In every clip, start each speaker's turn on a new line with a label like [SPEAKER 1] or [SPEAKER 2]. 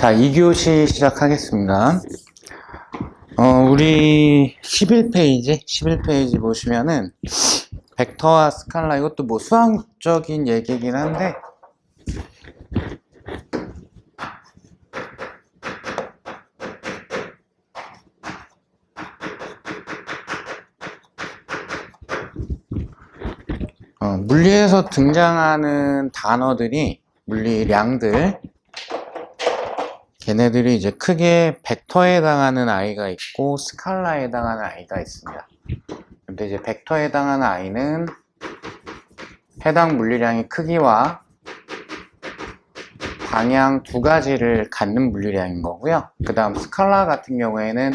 [SPEAKER 1] 자, 2교시 시작하겠습니다. 우리 11페이지 보시면은 벡터와 스칼라, 이것도 뭐 수학적인 얘기긴 한데 물리에서 등장하는 단어들이, 물리량들, 걔네들이 이제 크게 벡터에 해당하는 아이가 있고 스칼라에 해당하는 아이가 있습니다. 근데 이제 벡터에 해당하는 아이는 해당 물리량의 크기와 방향 두 가지를 갖는 물리량인 거고요. 그 다음 스칼라 같은 경우에는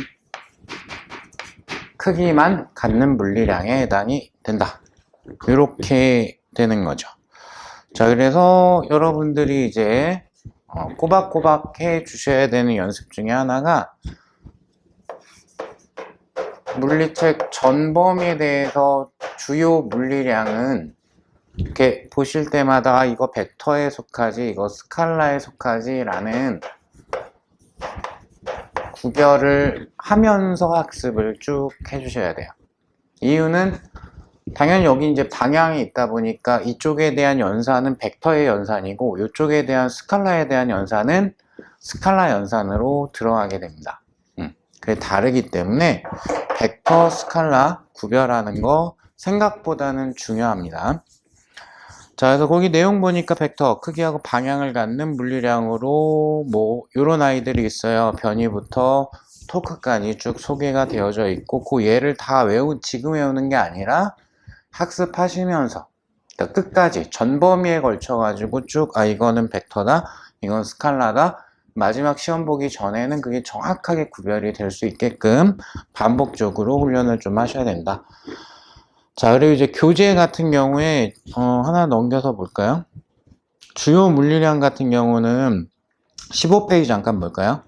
[SPEAKER 1] 크기만 갖는 물리량에 해당이 된다. 이렇게 되는 거죠. 자, 그래서 여러분들이 이제 꼬박꼬박 해 주셔야 되는 연습 중에 하나가, 물리책 전범위에 대해서 주요 물리량은 이렇게 보실 때마다 이거 벡터에 속하지, 이거 스칼라에 속하지 라는 구별을 하면서 학습을 쭉 해주셔야 돼요. 이유는 당연히 여기 이제 방향이 있다 보니까 이쪽에 대한 연산은 벡터의 연산이고 이쪽에 대한 스칼라에 대한 연산은 스칼라 연산으로 들어가게 됩니다. 그게 다르기 때문에 벡터, 스칼라 구별하는 거 생각보다는 중요합니다. 자, 그래서 거기 내용 보니까 벡터, 크기하고 방향을 갖는 물리량으로 뭐 요런 아이들이 있어요. 변위부터 토크까지 쭉 소개가 되어져 있고, 그 예를 다 지금 외우는 게 아니라 학습하시면서, 그러니까 끝까지 전범위에 걸쳐 가지고 쭉 이거는 벡터다, 이건 스칼라다, 마지막 시험 보기 전에는 그게 정확하게 구별이 될 수 있게끔 반복적으로 훈련을 좀 하셔야 된다. 자, 그리고 이제 교재 같은 경우에 하나 넘겨서 볼까요? 주요 물리량 같은 경우는 15페이지 잠깐 볼까요?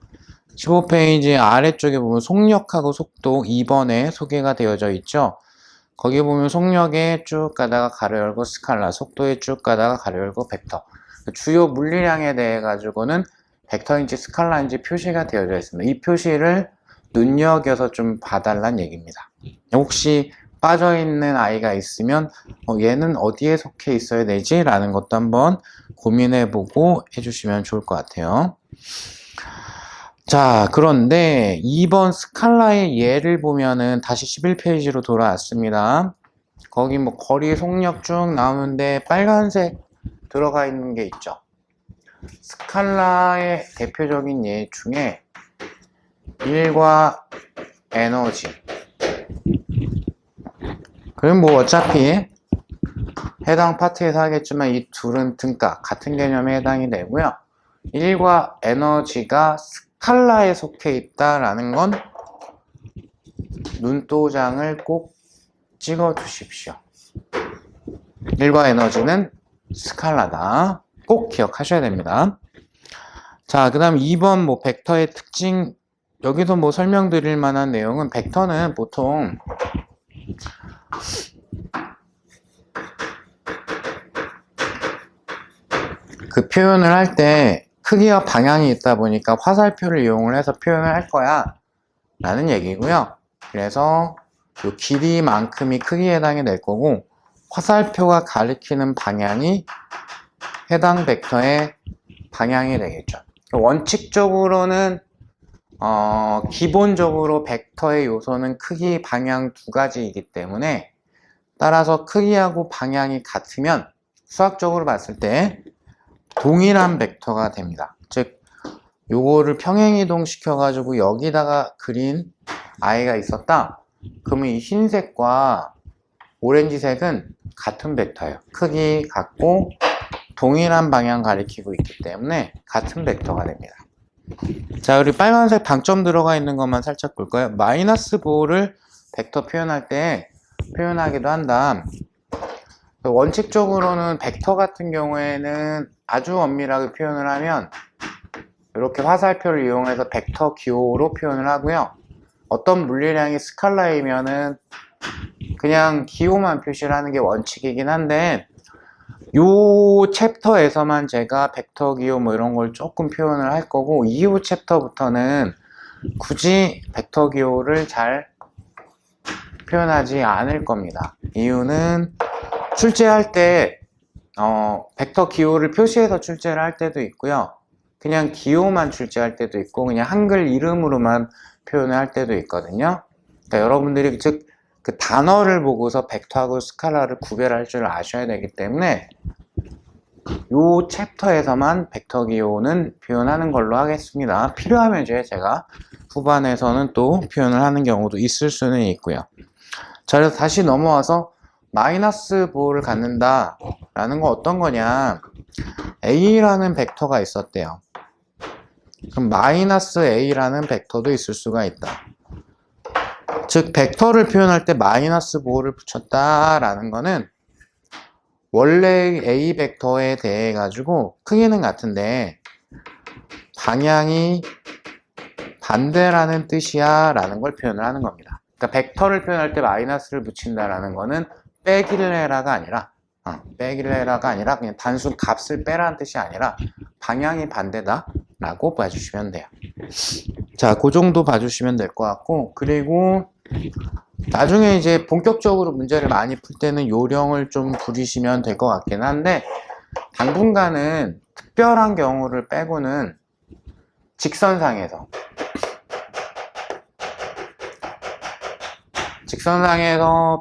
[SPEAKER 1] 15페이지 아래쪽에 보면 속력하고 속도 2번에 소개가 되어져 있죠. 거기 보면 속력에 쭉 가다가 가로 열고 스칼라, 속도에 쭉 가다가 가로 열고 벡터. 주요 물리량에 대해 가지고는 벡터인지 스칼라인지 표시가 되어져 있습니다. 이 표시를 눈여겨서 좀 봐달란 얘기입니다. 혹시 빠져있는 아이가 있으면 얘는 어디에 속해 있어야 되지? 라는 것도 한번 고민해보고 해주시면 좋을 것 같아요. 자, 그런데 2번 스칼라의 예를 보면은 다시 11페이지로 돌아왔습니다. 거기 뭐 거리 속력 쭉 나오는데 빨간색 들어가 있는 게 있죠. 스칼라의 대표적인 예 중에 1과 에너지. 그럼 뭐 어차피 해당 파트에서 하겠지만 이 둘은 등가, 같은 개념에 해당이 되고요. 1과 에너지가 스칼라에 속해 있다라는 건 눈도장을 꼭 찍어 두십시오. 1과 에너지는 스칼라다. 꼭 기억하셔야 됩니다. 자, 그 다음 2번 뭐 벡터의 특징, 여기서 뭐 설명드릴 만한 내용은, 벡터는 보통 그 표현을 할 때 크기와 방향이 있다 보니까 화살표를 이용을 해서 표현을 할 거야 라는 얘기고요. 그래서 이 길이만큼이 크기에 해당이 될 거고, 화살표가 가리키는 방향이 해당 벡터의 방향이 되겠죠. 원칙적으로는 기본적으로 벡터의 요소는 크기, 방향 두 가지이기 때문에, 따라서 크기하고 방향이 같으면 수학적으로 봤을 때 동일한 벡터가 됩니다. 즉, 요거를 평행이동 시켜가지고 여기다가 그린 아이가 있었다. 그러면 이 흰색과 오렌지색은 같은 벡터예요. 크기 같고 동일한 방향 가리키고 있기 때문에 같은 벡터가 됩니다. 자, 우리 빨간색 방점 들어가 있는 것만 살짝 볼까요? 마이너스 보호를 벡터 표현할 때 표현하기도 한다. 원칙적으로는 벡터 같은 경우에는 아주 엄밀하게 표현을 하면 이렇게 화살표를 이용해서 벡터 기호로 표현을 하고요. 어떤 물리량이 스칼라이면은 그냥 기호만 표시를 하는 게 원칙이긴 한데, 요 챕터에서만 제가 벡터 기호 뭐 이런 걸 조금 표현을 할 거고, 이후 챕터부터는 굳이 벡터 기호를 잘 표현하지 않을 겁니다. 이유는 출제할 때 벡터 기호를 표시해서 출제를 할 때도 있고요, 그냥 기호만 출제할 때도 있고, 그냥 한글 이름으로만 표현을 할 때도 있거든요. 그러니까 여러분들이 즉 그 단어를 보고서 벡터하고 스칼라를 구별할 줄 아셔야 되기 때문에 이 챕터에서만 벡터 기호는 표현하는 걸로 하겠습니다. 필요하면 이제 제가 후반에서는 또 표현을 하는 경우도 있을 수는 있고요. 자, 그래서 다시 넘어와서 마이너스 부호를 갖는다 라는 건 어떤 거냐, A라는 벡터가 있었대요. 그럼 마이너스 A라는 벡터도 있을 수가 있다. 즉 벡터를 표현할 때 마이너스 부호를 붙였다 라는 거는 원래 A 벡터에 대해 가지고 크기는 같은데 방향이 반대라는 뜻이야 라는 걸 표현을 하는 겁니다. 그러니까 벡터를 표현할 때 마이너스를 붙인다 라는 거는 빼길래라가 아니라 그냥 단순 값을 빼라는 뜻이 아니라 방향이 반대다 라고 봐주시면 돼요. 자, 그 정도 봐주시면 될 것 같고, 그리고 나중에 이제 본격적으로 문제를 많이 풀 때는 요령을 좀 부리시면 될 것 같긴 한데, 당분간은 특별한 경우를 빼고는 직선상에서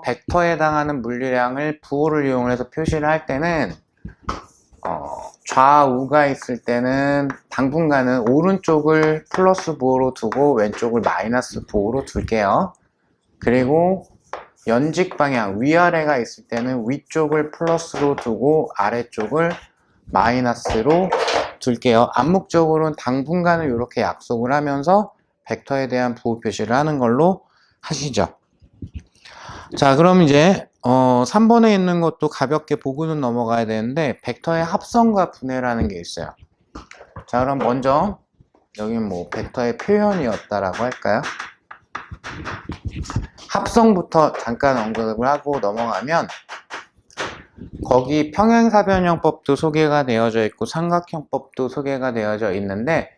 [SPEAKER 1] 벡터에 해당하는 물리량을 부호를 이용해서 표시를 할 때는 좌우가 있을 때는 당분간은 오른쪽을 플러스 부호로 두고 왼쪽을 마이너스 부호로 둘게요. 그리고 연직 방향 위아래가 있을 때는 위쪽을 플러스로 두고 아래쪽을 마이너스로 둘게요. 암묵적으로는 당분간은 이렇게 약속을 하면서 벡터에 대한 부호 표시를 하는 걸로 하시죠. 자, 그럼 이제 3번에 있는 것도 가볍게 보고는 넘어가야 되는데, 벡터의 합성과 분해라는 게 있어요. 자, 그럼 먼저 여기 뭐 벡터의 표현이었다라고 할까요? 합성부터 잠깐 언급을 하고 넘어가면, 거기 평행사변형법도 소개가 되어져 있고 삼각형법도 소개가 되어져 있는데,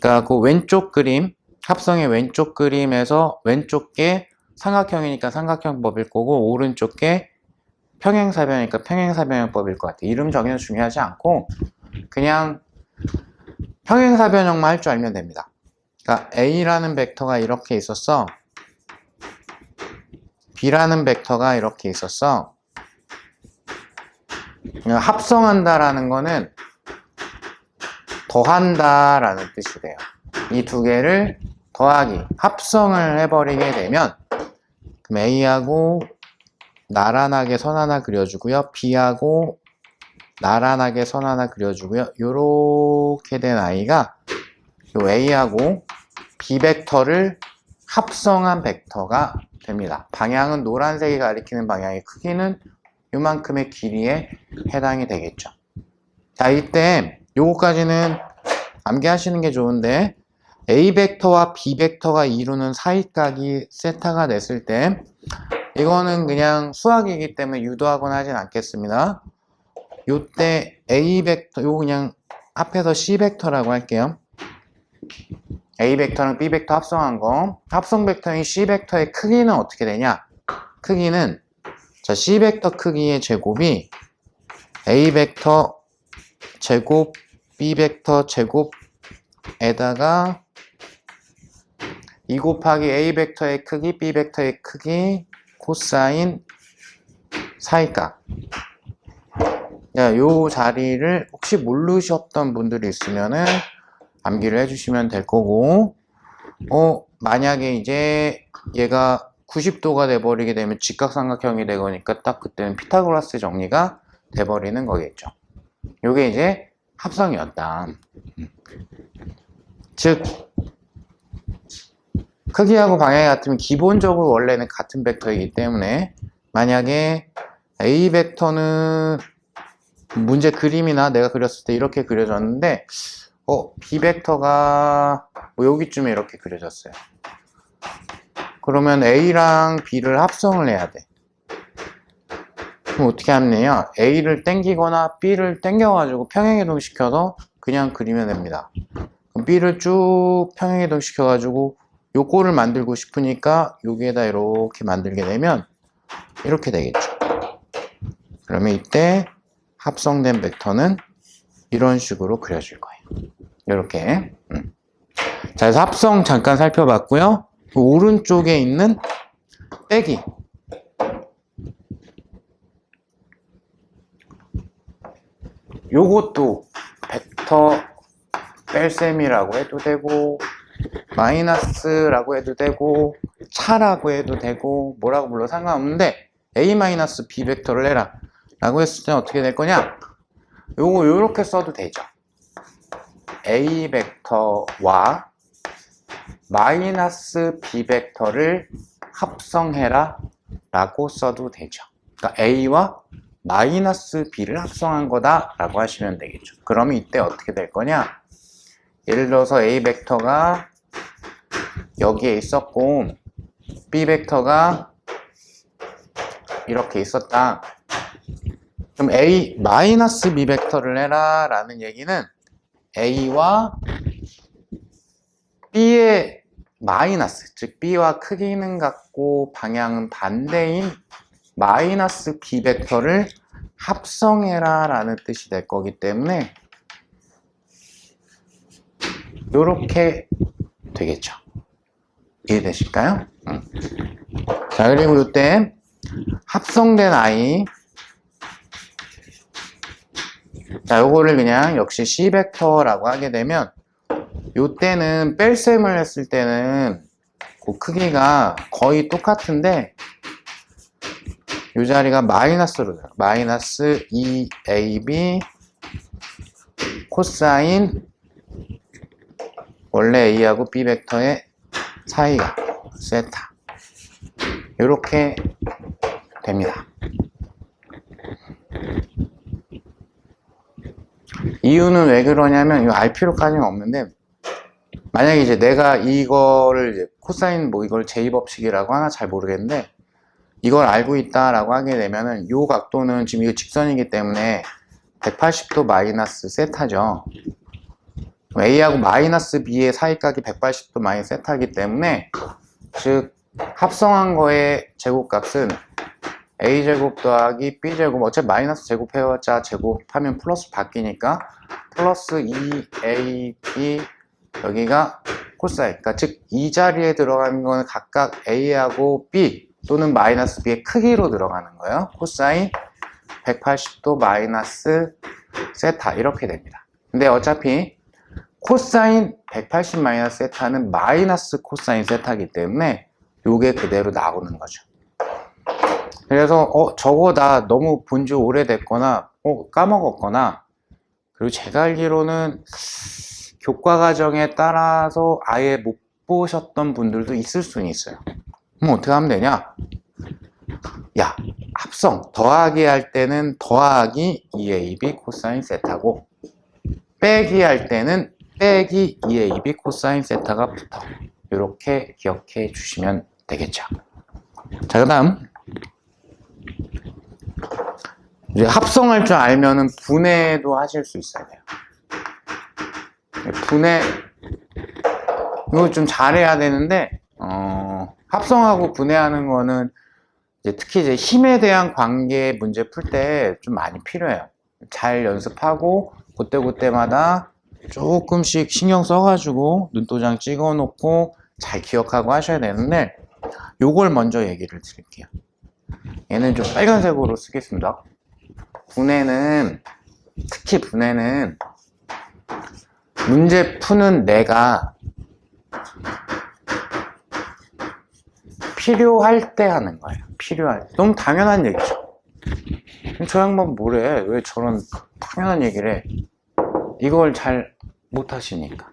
[SPEAKER 1] 그러니까 그 왼쪽 그림, 합성의 왼쪽 그림에서 왼쪽 게 삼각형이니까 삼각형법일 거고, 오른쪽 게 평행사변이니까 평행사변형법일 것 같아요. 이름 정의는 중요하지 않고 그냥 평행사변형만 할 줄 알면 됩니다. 그러니까 A라는 벡터가 이렇게 있었어, B라는 벡터가 이렇게 있었어. 합성한다라는 거는 더한다라는 뜻이 돼요. 이 두 개를 더하기, 합성을 해버리게 되면, 그럼 A하고 나란하게 선 하나 그려주고요, B하고 나란하게 선 하나 그려주고요, 요렇게 된 아이가 요 A하고 B 벡터를 합성한 벡터가 됩니다. 방향은 노란색이 가리키는 방향의 크기는 요만큼의 길이에 해당이 되겠죠. 자, 이때 요거까지는 암기하시는 게 좋은데, A 벡터와 B 벡터가 이루는 사이각이 세타가 됐을 때, 이거는 그냥 수학이기 때문에 유도하거나 하진 않겠습니다. 요때 A 벡터, 요거 그냥 앞에서 C 벡터라고 할게요. A 벡터랑 B 벡터 합성한 거, 합성 벡터인 C 벡터의 크기는 어떻게 되냐? 크기는, 자, C 벡터 크기의 제곱이 A 벡터 제곱 B 벡터 제곱에다가 2 곱하기 A 벡터의 크기 B 벡터의 크기 코사인 사이각. 요 자리를 혹시 모르셨던 분들이 있으면은 암기를 해주시면 될 거고, 만약에 이제 얘가 90도가 돼버리게 되면 직각삼각형이 되거니까 딱 그때는 피타고라스 정리가 돼버리는 거겠죠. 요게 이제 합성이었다. 즉 크기하고 방향이 같으면 기본적으로 원래는 같은 벡터이기 때문에, 만약에 A 벡터는 문제 그림이나 내가 그렸을 때 이렇게 그려졌는데, B 벡터가 뭐 여기쯤에 이렇게 그려졌어요. 그러면 A랑 B를 합성을 해야 돼. 그럼 어떻게 하면 되냐? A를 땡기거나 B를 땡겨가지고 평행이동 시켜서 그냥 그리면 됩니다. 그럼 B를 쭉 평행이동 시켜가지고 요 꼴을 만들고 싶으니까 여기에다 이렇게 만들게 되면 이렇게 되겠죠. 그러면 이때 합성된 벡터는 이런 식으로 그려질 거예요. 이렇게. 자, 그래서 합성 잠깐 살펴봤고요. 그 오른쪽에 있는 빼기. 요것도 벡터 뺄셈이라고 해도 되고 마이너스라고 해도 되고 차라고 해도 되고 뭐라고 불러 상관없는데 A-B 벡터를 내라 라고 했을 때는 어떻게 될 거냐? 요거 요렇게 써도 되죠. A 벡터와 마이너스 B 벡터를 합성해라 라고 써도 되죠. 그러니까 A와 마이너스 B를 합성한 거다 라고 하시면 되겠죠. 그러면 이때 어떻게 될 거냐? 예를 들어서 A 벡터가 여기에 있었고 B 벡터가 이렇게 있었다. 그럼 A 마이너스 B 벡터를 내라 라는 얘기는 A와 B의 마이너스, 즉 B와 크기는 같고 방향은 반대인 마이너스 B 벡터를 합성해라 라는 뜻이 될 거기 때문에 이렇게 되겠죠. 이해되실까요? 자, 그리고 이때 합성된 I, 자, 요거를 그냥 역시 C 벡터라고 하게 되면 요때는 뺄셈을 했을 때는 그 크기가 거의 똑같은데 요 자리가 마이너스로 돼요. 마이너스 2AB 코사인 원래 A하고 B 벡터의 사이가 세타 이렇게 됩니다. 이유는 왜 그러냐면 이거 알 필요까지는 없는데 만약에 이제 내가 이거를 이제 코사인 뭐 이걸 제2법칙이라고 하나 잘 모르겠는데 이걸 알고 있다라고 하게 되면은 요 각도는 지금 이거 직선이기 때문에 180도 마이너스 세타죠. A하고 마이너스 B의 사이각이 180도 마이너스 세타이기 때문에 즉 합성한 거의 제곱값은 A제곱 더하기 B제곱 어차피 마이너스 제곱해봤자 제곱하면 플러스 바뀌니까 플러스 2AB 여기가 코사인 그러니까 즉 이 자리에 들어가는 거는 각각 A하고 B 또는 마이너스 B의 크기로 들어가는 거예요. 코사인 180도 마이너스 세타 이렇게 됩니다. 근데 어차피 코사인 180 마이너스 세타는 마이너스 코사인 세타이기 때문에 요게 그대로 나오는 거죠. 그래서 저거 나 너무 본지 오래됐거나 까먹었거나 그리고 제가 알기로는 교과 과정에 따라서 아예 못 보셨던 분들도 있을 수는 있어요. 그럼 어떻게 하면 되냐? 야, 합성 더하기 할 때는 더하기 2AB 코사인 세타고 빼기 할 때는 빼기 2AB 코사인 세타가 붙어. 이렇게 기억해 주시면 되겠죠. 자, 그 다음 이제 합성할 줄 알면은 분해도 하실 수 있어야 돼요. 분해 이거 좀 잘해야 되는데 합성하고 분해하는 거는 이제 특히 이제 힘에 대한 관계 문제 풀 때 좀 많이 필요해요. 잘 연습하고 그때마다 조금씩 신경 써가지고 눈도장 찍어 놓고 잘 기억하고 하셔야 되는데 요걸 먼저 얘기를 드릴게요. 얘는 좀 빨간색으로 쓰겠습니다. 분해는 특히 분해는 문제 푸는 내가 필요할 때 하는 거예요. 필요할 때. 너무 당연한 얘기죠. 저 양반 뭐래? 왜 저런 당연한 얘기를 해? 이걸 잘 못하시니까.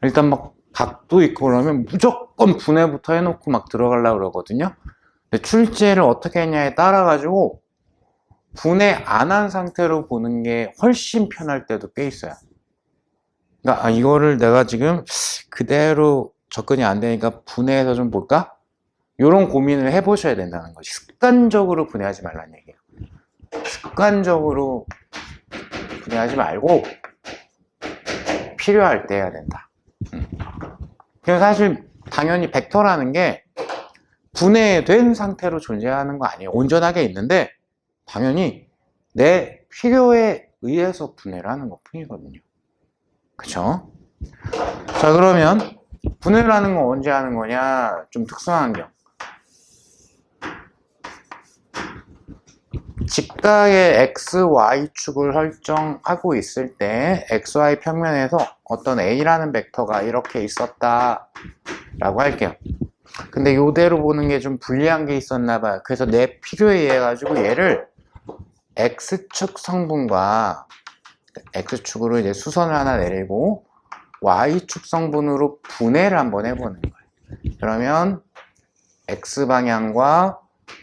[SPEAKER 1] 일단 막 각도 있고 그러면 무조건 분해부터 해놓고 막 들어가려고 그러거든요. 근데 출제를 어떻게 했냐에 따라 가지고 분해 안 한 상태로 보는 게 훨씬 편할 때도 꽤 있어요. 그러니까 이거를 내가 지금 그대로 접근이 안 되니까 분해해서 좀 볼까? 이런 고민을 해보셔야 된다는 거지. 습관적으로 분해하지 말라는 얘기예요. 습관적으로 분해하지 말고 필요할 때 해야 된다. 그래서 사실 당연히 벡터라는 게 분해된 상태로 존재하는 거 아니에요. 온전하게 있는데 당연히 내 필요에 의해서 분해를 하는 것 뿐이거든요. 그쵸? 자, 그러면 분해를 하는 건 언제 하는 거냐? 좀 특수한 환경. 직각의 x, y축을 설정하고 있을 때 xy 평면에서 어떤 a라는 벡터가 이렇게 있었다 라고 할게요. 근데 요대로 보는 게 좀 불리한 게 있었나 봐요. 그래서 내 필요에 의해 가지고 얘를 x축 성분과 x축으로 이제 수선을 하나 내리고 y축 성분으로 분해를 한번 해보는 거예요. 그러면 x방향과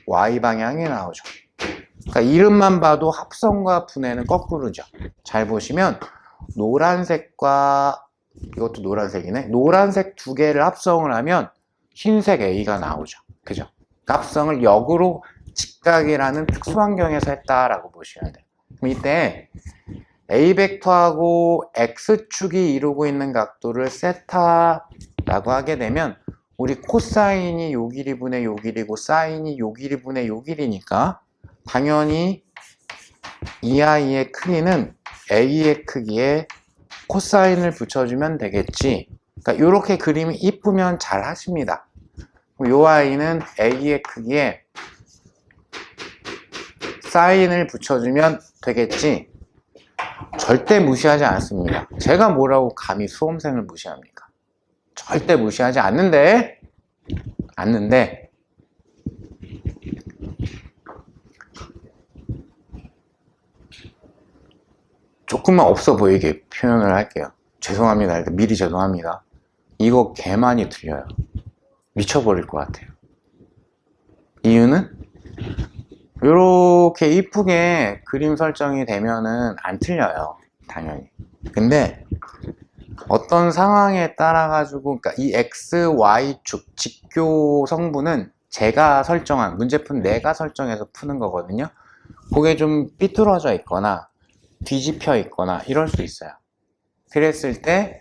[SPEAKER 1] y방향이 나오죠. 그러니까 이름만 봐도 합성과 분해는 거꾸로죠. 잘 보시면 노란색과 이것도 노란색이네. 노란색 두 개를 합성을 하면 흰색 A가 나오죠. 그죠? 합성을 역으로 직각이라는 특수환경에서 했다라고 보시면 돼요. 그럼 이때 A 벡터하고 X축이 이루고 있는 각도를 세타라고 하게 되면 우리 코사인이 요 길이분의 요 길이고 사인이 요 길이분의 요 길이니까 당연히 이 아이의 크기는 A의 크기에 코사인을 붙여주면 되겠지. 그러니까 이렇게 그림이 이쁘면 잘 하십니다. 이 아이는 A의 크기에 사인을 붙여주면 되겠지. 절대 무시하지 않습니다. 제가 뭐라고 감히 수험생을 무시합니까? 절대 무시하지 않는데 조금만 없어 보이게 표현을 할게요. 죄송합니다. 일단 미리 죄송합니다. 이거 개 많이 틀려요. 미쳐버릴 것 같아요. 이유는 이렇게 이쁘게 그림 설정이 되면은 안 틀려요. 당연히. 근데 어떤 상황에 따라 가지고 그러니까 이 x, y축 직교 성분은 제가 설정한 문제푼 내가 설정해서 푸는 거거든요. 그게 좀 삐뚤어져 있거나 뒤집혀 있거나 이럴 수 있어요. 그랬을 때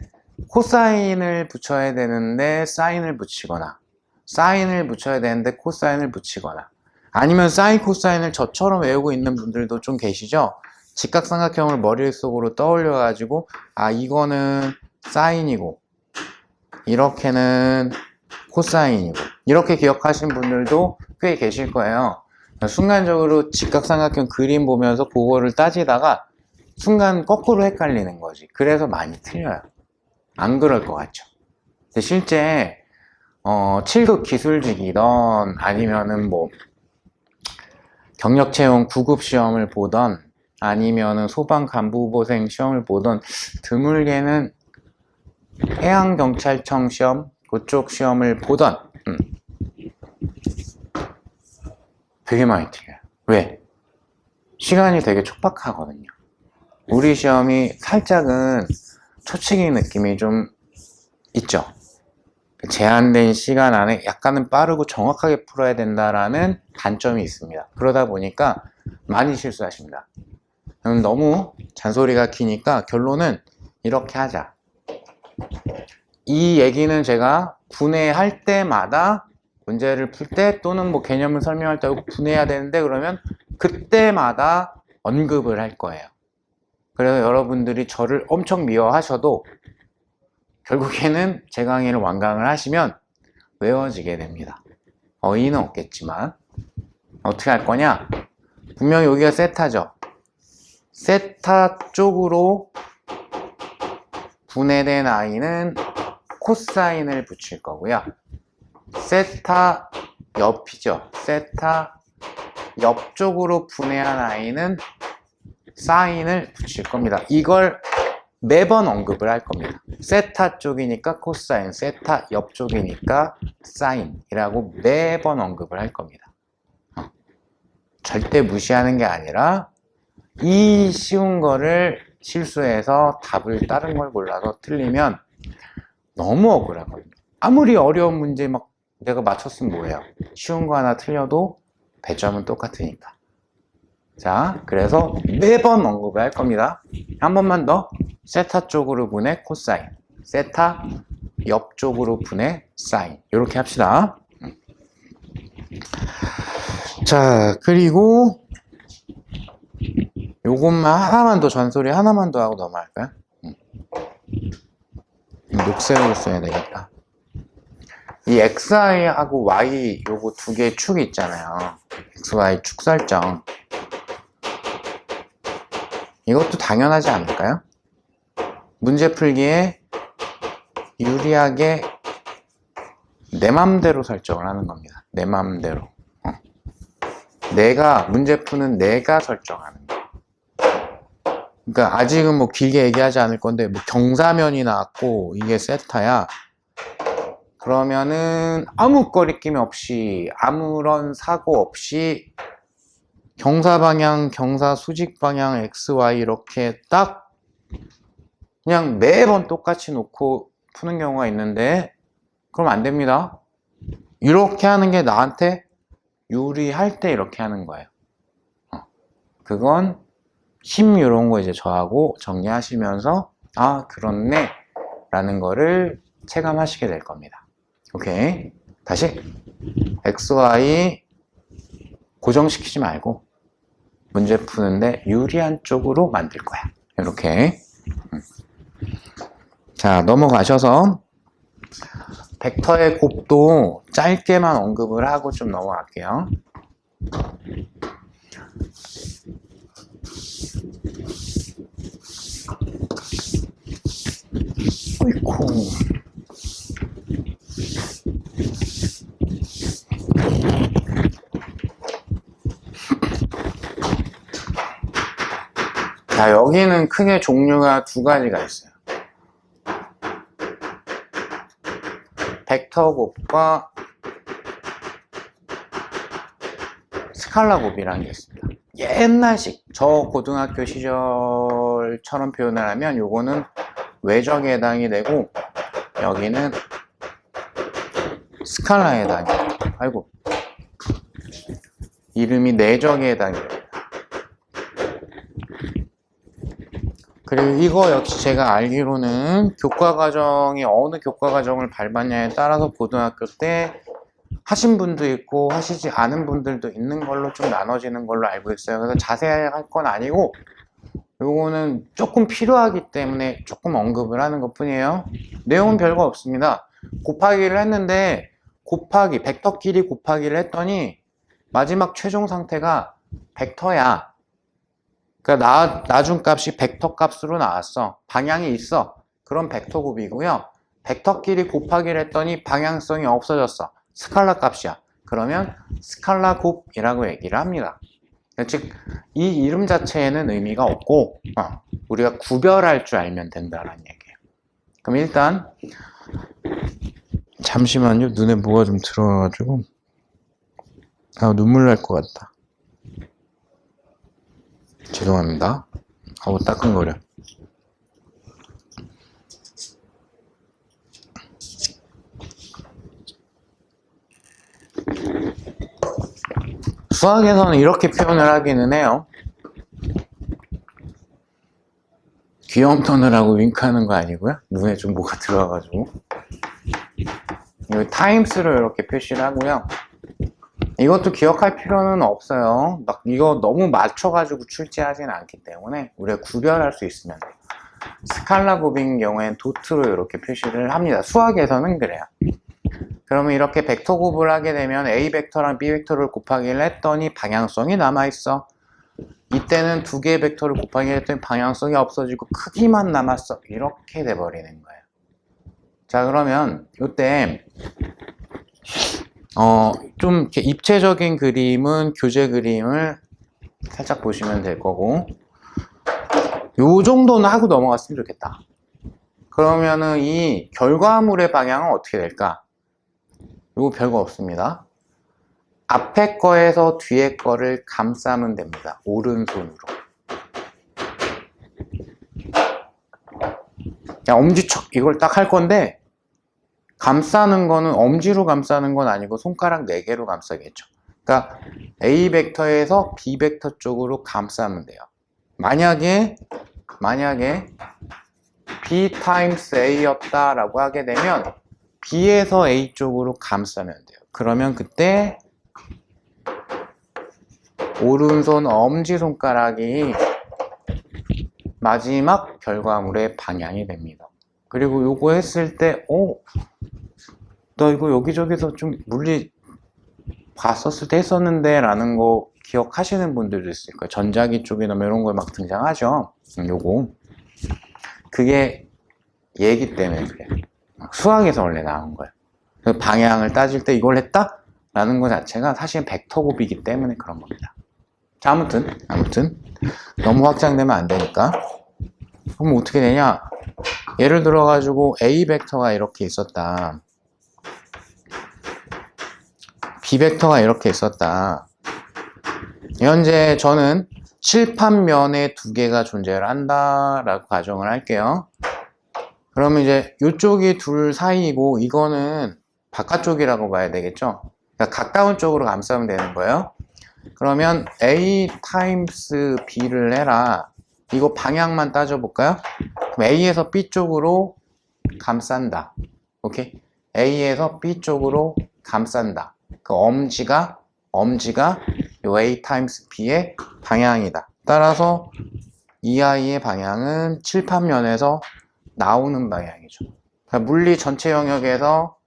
[SPEAKER 1] 코사인을 붙여야 되는데 사인을 붙이거나 사인을 붙여야 되는데 코사인을 붙이거나 아니면 사인 코사인을 저처럼 외우고 있는 분들도 좀 계시죠. 직각삼각형을 머릿속으로 떠올려 가지고 아 이거는 사인이고 이렇게는 코사인이고 이렇게 기억하신 분들도 꽤 계실 거예요. 순간적으로 직각삼각형 그림 보면서 그거를 따지다가 순간 거꾸로 헷갈리는 거지. 그래서 많이 틀려요. 안 그럴 것 같죠. 근데 실제 7급 기술직이던 아니면은 뭐 경력 채용 9급 시험을 보던 아니면은 소방 간부보생 시험을 보던 드물게는 해양경찰청 시험 그쪽 시험을 보던 되게 많이 틀려요. 왜? 시간이 되게 촉박하거든요. 우리 시험이 살짝은 초치기 느낌이 좀 있죠. 제한된 시간 안에 약간은 빠르고 정확하게 풀어야 된다라는 단점이 있습니다. 그러다 보니까 많이 실수하십니다. 너무 잔소리가 기니까 결론은 이렇게 하자. 이 얘기는 제가 분해할 때마다 문제를 풀 때 또는 뭐 개념을 설명할 때 분해해야 되는데 그러면 그때마다 언급을 할 거예요. 그래서 여러분들이 저를 엄청 미워하셔도 결국에는 제 강의를 완강을 하시면 외워지게 됩니다. 어이는 없겠지만 어떻게 할 거냐? 분명히 여기가 세타죠. 세타 쪽으로 분해된 아이는 코사인을 붙일 거고요. 세타 옆이죠. 세타 옆쪽으로 분해한 아이는 사인을 붙일 겁니다. 이걸 매번 언급을 할 겁니다. 세타 쪽이니까 코사인, 세타 옆쪽이니까 사인이라고 매번 언급을 할 겁니다. 절대 무시하는 게 아니라 이 쉬운 거를 실수해서 답을 다른 걸 골라서 틀리면 너무 억울하거든요. 아무리 어려운 문제 막 내가 맞췄으면 뭐예요? 쉬운 거 하나 틀려도 배점은 똑같으니까. 자, 그래서 매번 언급을 할 겁니다. 한 번만 더. 세타 쪽으로 분의 코사인, 세타 옆쪽으로 분의 사인. 이렇게 합시다. 자, 그리고 요것만 하나만 더, 잔소리 하나만 더 하고 넘어갈까요? 녹색으로 써야 되겠다. 이 xi하고 y 요거 두 개의 축이 있잖아요. xy 축 설정. 이것도 당연하지 않을까요? 문제 풀기에 유리하게 내 맘대로 설정을 하는 겁니다. 내 맘대로. 내가, 문제 푸는 내가 설정하는 거. 그러니까 아직은 뭐 길게 얘기하지 않을 건데, 뭐 경사면이 나왔고 이게 세타야. 그러면은 아무 거리낌 없이, 아무런 사고 없이 경사 방향, 경사 수직 방향, xy 이렇게 딱 그냥 매번 똑같이 놓고 푸는 경우가 있는데, 그럼 안 됩니다. 이렇게 하는 게 나한테 유리할 때 이렇게 하는 거예요. 그건 힘 이런 거 이제 저하고 정리하시면서 아, 그렇네 라는 거를 체감하시게 될 겁니다. 오케이. 다시 xy 고정시키지 말고 문제 푸는데 유리한 쪽으로 만들 거야. 이렇게. 자, 넘어가셔서 벡터의 곱도 짧게만 언급을 하고 좀 넘어갈게요. 어이쿠. 자, 여기는 크게 종류가 두 가지가 있어요. 벡터 곱과 스칼라 곱이라는 게 있습니다. 옛날식, 저 고등학교 시절처럼 표현을 하면 요거는 외적에 해당이 되고 여기는 스칼라에 해당이 돼요. 아이고, 이름이 내적에 해당이 됩니다. 그리고 이거 역시 제가 알기로는 교과과정이 어느 교과과정을 밟았냐에 따라서 고등학교 때 하신 분도 있고 하시지 않은 분들도 있는 걸로 좀 나눠지는 걸로 알고 있어요. 그래서 자세히 할 건 아니고 요거는 조금 필요하기 때문에 조금 언급을 하는 것 뿐이에요. 내용은 별거 없습니다. 곱하기를 했는데 곱하기, 벡터끼리 곱하기를 했더니 마지막 최종 상태가 벡터야. 그러니까 나중 값이 벡터 값으로 나왔어. 방향이 있어. 그럼 벡터 곱이고요. 벡터끼리 곱하기를 했더니 방향성이 없어졌어. 스칼라 값이야. 그러면 스칼라 곱이라고 얘기를 합니다. 즉, 이 이름 자체에는 의미가 없고 우리가 구별할 줄 알면 된다라는 얘기예요. 그럼 일단 잠시만요. 눈에 뭐가 좀 들어와가지고 눈물 날 것 같다. 죄송합니다. 따끔거려. 수학에서는 이렇게 표현을 하기는 해요. 귀염ton을 하고 윙크하는 거 아니고요. 눈에 좀 뭐가 들어와가지고. 여기 타임스로 이렇게 표시를 하고요. 이것도 기억할 필요는 없어요. 막 이거 너무 맞춰가지고 출제하지는 않기 때문에 우리가 구별할 수 있으면 돼요. 스칼라 곱인 경우에는 도트로 이렇게 표시를 합니다. 수학에서는 그래요. 그러면 이렇게 벡터 곱을 하게 되면 A 벡터랑 B 벡터를 곱하기를 했더니 방향성이 남아있어. 이때는 두 개의 벡터를 곱하기를 했더니 방향성이 없어지고 크기만 남았어. 이렇게 돼버리는 거예요. 자, 그러면 이때 좀 이렇게 입체적인 그림은 교재 그림을 살짝 보시면 될 거고, 요 정도는 하고 넘어갔으면 좋겠다. 그러면은 이 결과물의 방향은 어떻게 될까? 요거 별거 없습니다. 앞에 거에서 뒤에 거를 감싸면 됩니다. 오른손으로. 그냥 엄지척 이걸 딱 할 건데, 감싸는 거는 엄지로 감싸는 건 아니고 손가락 4개로 감싸겠죠. 그러니까 A 벡터에서 B 벡터 쪽으로 감싸면 돼요. 만약에 B 타임스 A였다 라고 하게 되면 B에서 A 쪽으로 감싸면 돼요. 그러면 그때 오른손 엄지손가락이 마지막 결과물의 방향이 됩니다. 그리고 요거 했을 때 나 이거 여기저기서 좀 물리 봤었을 때 했었는데 라는 거 기억하시는 분들도 있을 거예요. 전자기 쪽이나 이런 거 막 등장하죠. 요거 그게 얘기 때문에 그래요. 수학에서 원래 나온 거예요. 그 방향을 따질 때 이걸 했다? 라는 것 자체가 사실 벡터 곱이기 때문에 그런 겁니다. 자, 아무튼 너무 확장되면 안 되니까. 그럼 어떻게 되냐? 예를 들어 가지고 A 벡터가 이렇게 있었다. B 벡터가 이렇게 있었다. 현재 저는 칠판면에 두 개가 존재를 한다라고 가정을 할게요. 그러면 이제 이쪽이 둘 사이이고 이거는 바깥쪽이라고 봐야 되겠죠. 그러니까 가까운 쪽으로 감싸면 되는 거예요. 그러면 A 타임스 B를 해라. 이거 방향만 따져볼까요? 그럼 A에서 B 쪽으로 감싼다. 오케이? A에서 B 쪽으로 감싼다. 그 엄지가 요 A 타임스 B의 방향이다. 따라서 이 아이의 방향은 칠판면에서 나오는 방향이죠. 그러니까 물리 전체 영역에서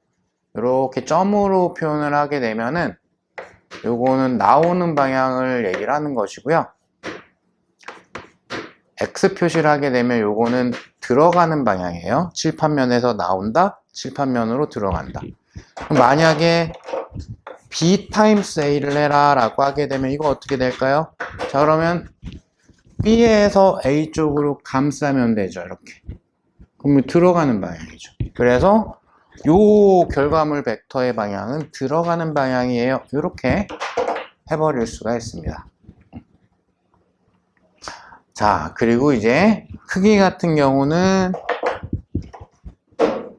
[SPEAKER 1] 이렇게 점으로 표현을 하게 되면은 요거는 나오는 방향을 얘기를 하는 것이고요. X 표시를 하게 되면 요거는 들어가는 방향이에요. 칠판면에서 나온다, 칠판면으로 들어간다. 그럼 만약에 B 타임스 A를 해라 라고 하게 되면 이거 어떻게 될까요? 자, 그러면 B에서 A 쪽으로 감싸면 되죠. 이렇게. 그러면 들어가는 방향이죠. 그래서 요 결과물 벡터의 방향은 들어가는 방향이에요. 이렇게 해버릴 수가 있습니다. 자, 그리고 이제 크기 같은 경우는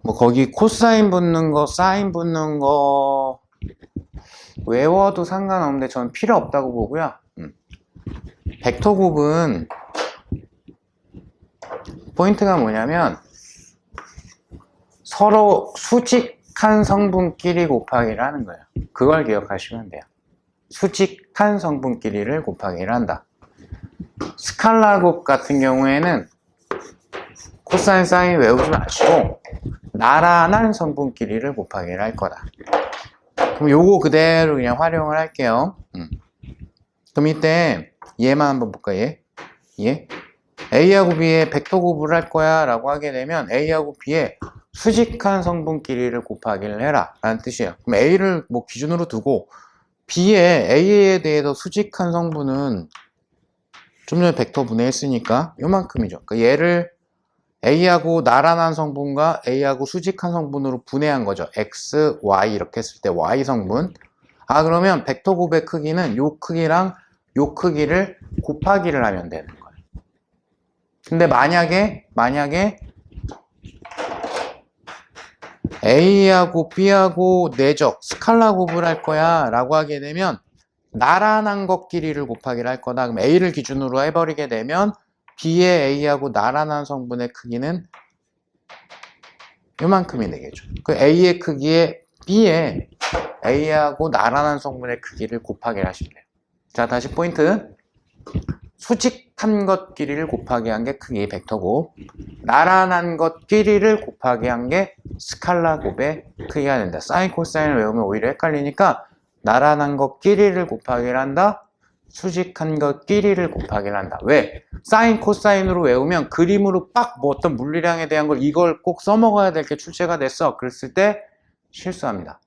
[SPEAKER 1] 뭐 거기 코사인 붙는 거, 사인 붙는 거 외워도 상관없는데 저는 필요 없다고 보고요. 벡터 곱은 포인트가 뭐냐면 서로 수직한 성분끼리 곱하기를 하는 거예요. 그걸 기억하시면 돼요. 수직한 성분끼리를 곱하기를 한다. 스칼라 곱 같은 경우에는 코사인 사인 외우지 마시고 나란한 성분끼리를 곱하기를 할 거다. 그럼 요거 그대로 그냥 활용을 할게요. 그럼 이때 얘만 한번 볼까? 얘 A하고 B의 벡터 곱을 할 거야 라고 하게 되면 A하고 B의 수직한 성분끼리를 곱하기를 해라 라는 뜻이에요. 그럼 A를 뭐 기준으로 두고 B의 A에 대해서 수직한 성분은 좀 전에 벡터 분해했으니까 요만큼이죠. 그러니까 얘를 A하고 나란한 성분과 A하고 수직한 성분으로 분해한 거죠. X, Y 이렇게 했을 때 Y 성분. 그러면 벡터 곱의 크기는 요 크기랑 요 크기를 곱하기를 하면 되는 거예요. 근데 만약에 A하고 B하고 내적 스칼라 곱을 할 거야 라고 하게 되면 나란한 것끼리를 곱하기를 할 거다. 그럼 A를 기준으로 해버리게 되면 B의 A하고 나란한 성분의 크기는 요만큼이 되겠죠. 그 A의 크기에 B의 A하고 나란한 성분의 크기를 곱하기를 하시면 돼요. 자, 다시 포인트. 수직한 것끼리를 곱하기 한 게 크기 벡터곱, 나란한 것끼리를 곱하기 한 게 스칼라 곱의 크기가 된다. 사인 코사인을 외우면 오히려 헷갈리니까 나란한 것끼리를 곱하기를 한다, 수직한 것끼리를 곱하기를 한다. 왜? 사인 코사인으로 외우면 그림으로 빡 뭐 어떤 물리량에 대한 걸 이걸 꼭 써먹어야 될 게 출제가 됐어. 그랬을 때 실수합니다.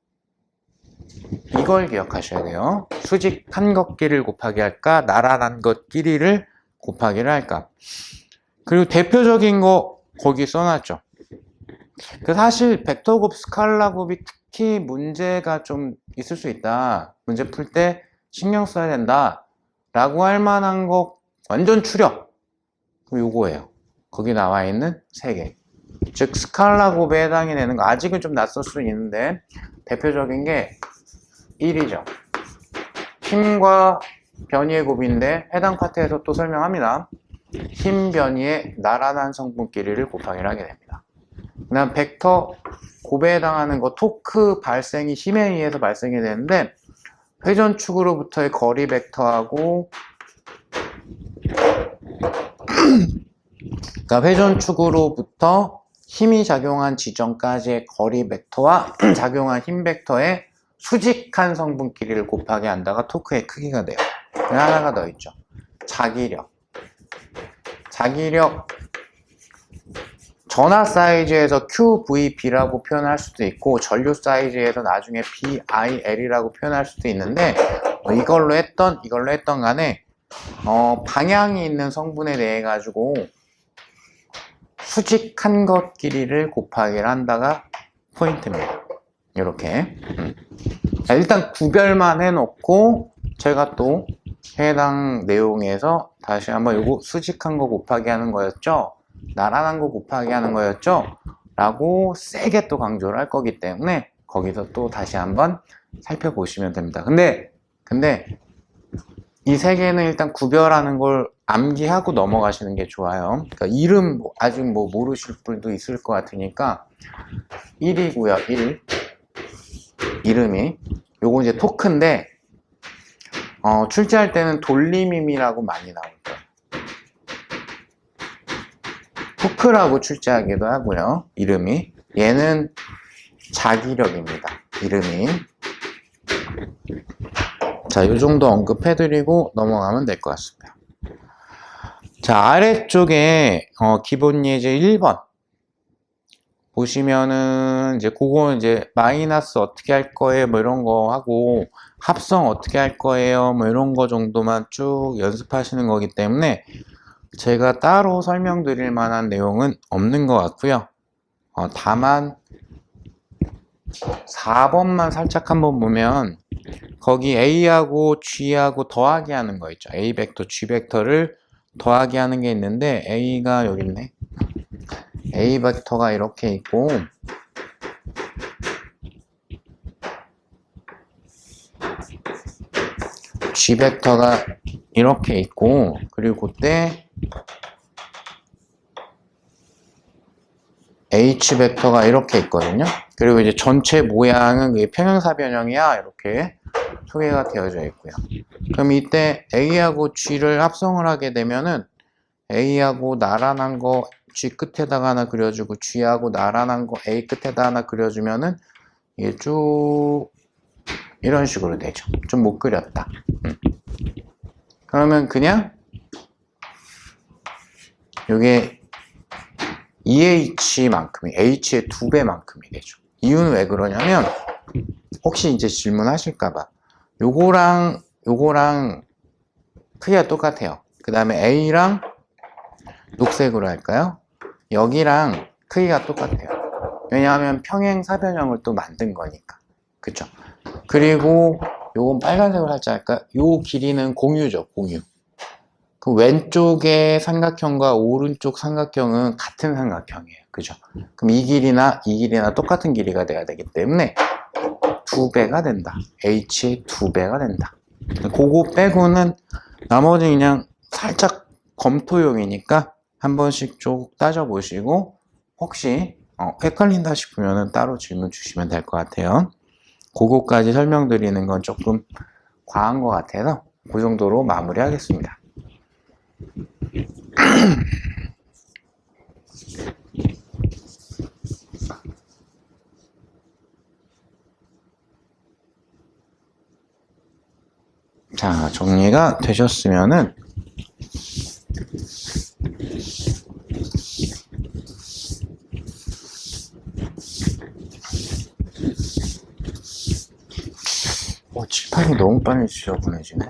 [SPEAKER 1] 이걸 기억하셔야 돼요. 수직한 것끼리를 곱하기 할까, 나란한 것끼리를 곱하기를 할까. 그리고 대표적인 거 거기 써놨죠. 사실 벡터곱, 스칼라곱이 특히 문제가 좀 있을 수 있다. 문제 풀 때 신경 써야 된다 라고 할 만한 거 완전 추려. 그럼 요거예요. 거기 나와 있는 3개. 즉 스칼라곱에 해당이 되는 거. 아직은 좀 낯설 수 있는데 대표적인 게 1이죠. 힘과 변이의 곱인데 해당 파트에서 또 설명합니다. 힘 변이의 나란한 성분 길이를 곱하기를 하게 됩니다. 그 다음 벡터 곱에 해당하는 거 토크 발생이 힘에 의해서 발생이 되는데 회전축으로부터의 거리 벡터하고 그러니까 회전축으로부터 힘이 작용한 지점까지의 거리 벡터와 작용한 힘 벡터의 수직한 성분 길이를 곱하기 한다가 토크의 크기가 돼요. 하나가 더 있죠. 자기력. 자기력 전하 사이즈에서 QVB라고 표현할 수도 있고 전류 사이즈에서 나중에 BIL이라고 표현할 수도 있는데 이걸로 했던 간에 방향이 있는 성분에 대해 가지고 수직한 것 길이를 곱하기를 한다가 포인트입니다. 이렇게 일단 구별만 해놓고 제가 또 해당 내용에서 다시 한번 요거 수직한 거 곱하기 하는 거였죠? 나란한 거 곱하기 하는 거였죠? 라고 세게 또 강조를 할 거기 때문에 거기서 또 다시 한번 살펴보시면 됩니다. 근데 이 세 개는 일단 구별하는 걸 암기하고 넘어가시는 게 좋아요. 그러니까 이름 아직 모르실 분도 있을 것 같으니까 1이고요. 1 이름이 요거 이제 토크인데 출제할 때는 돌림임이라고 많이 나올 거예요. 토크라고 출제하기도 하고요. 이름이 얘는 자기력입니다. 이름이 자, 요 정도 언급해드리고 넘어가면 될 것 같습니다. 자, 아래쪽에 기본 예제 1번 보시면은 이제 그거 이제 마이너스 어떻게 할 거예요 뭐 이런 거 하고 합성 어떻게 할 거예요 뭐 이런 거 정도만 쭉 연습하시는 거기 때문에 제가 따로 설명드릴 만한 내용은 없는 것 같고요. 다만 4번만 살짝 한번 보면 거기 A하고 G하고 더하기 하는 거 있죠. A 벡터, G 벡터를 더하기 하는 게 있는데 A가 여기 있네. A 벡터가 이렇게 있고 G 벡터가 이렇게 있고 그리고 그때 H 벡터가 이렇게 있거든요. 그리고 이제 전체 모양은 평행사 변형이야 이렇게 소개가 되어져 있고요. 그럼 이때 A하고 G를 합성을 하게 되면은 A하고 나란한 거 G 끝에다가 하나 그려주고 G하고 나란한 거 A 끝에다 하나 그려주면은 이게 쭉 이런 식으로 되죠. 좀 못 그렸다. 그러면 그냥 요게 EH만큼이 H의 2배만큼이 되죠. 이유는 왜 그러냐면 혹시 이제 질문하실까봐 요거랑 크기가 똑같아요. 그 다음에 A랑 녹색으로 할까요? 여기랑 크기가 똑같아요. 왜냐하면 평행사변형을 또 만든 거니까. 그쵸? 그리고 요건 빨간색으로 살짝 할까요? 요 길이는 공유죠, 공유. 그 왼쪽의 삼각형과 오른쪽 삼각형은 같은 삼각형이에요. 그죠? 그럼 이 길이나 똑같은 길이가 돼야 되기 때문에 2배가 된다. H의 2배가 된다. 그거 빼고는 나머지 그냥 살짝 검토용이니까 한 번씩 쭉 따져보시고 혹시 헷갈린다 싶으면 따로 질문 주시면 될 것 같아요. 그거까지 설명드리는 건 조금 과한 것 같아서 그 정도로 마무리하겠습니다. 자, 정리가 되셨으면은 칠판이 너무 빨리 지저분해지네.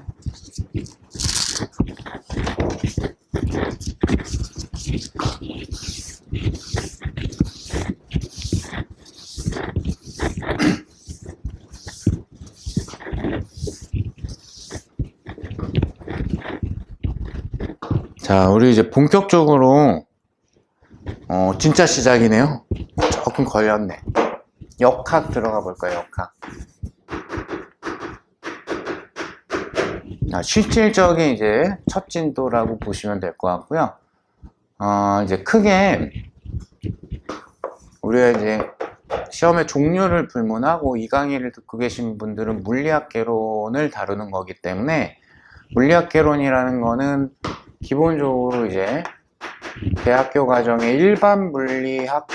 [SPEAKER 1] 자, 우리 이제 본격적으로 진짜 시작이네요. 조금 걸렸네. 역학 들어가 볼까요? 역학. 실질적인 이제 첫 진도라고 보시면 될 것 같고요. 이제 크게 우리가 이제 시험의 종류를 불문하고 이 강의를 듣고 계신 분들은 물리학개론을 다루는 거기 때문에 물리학개론이라는 거는 기본적으로 이제 대학교 과정의 일반 물리학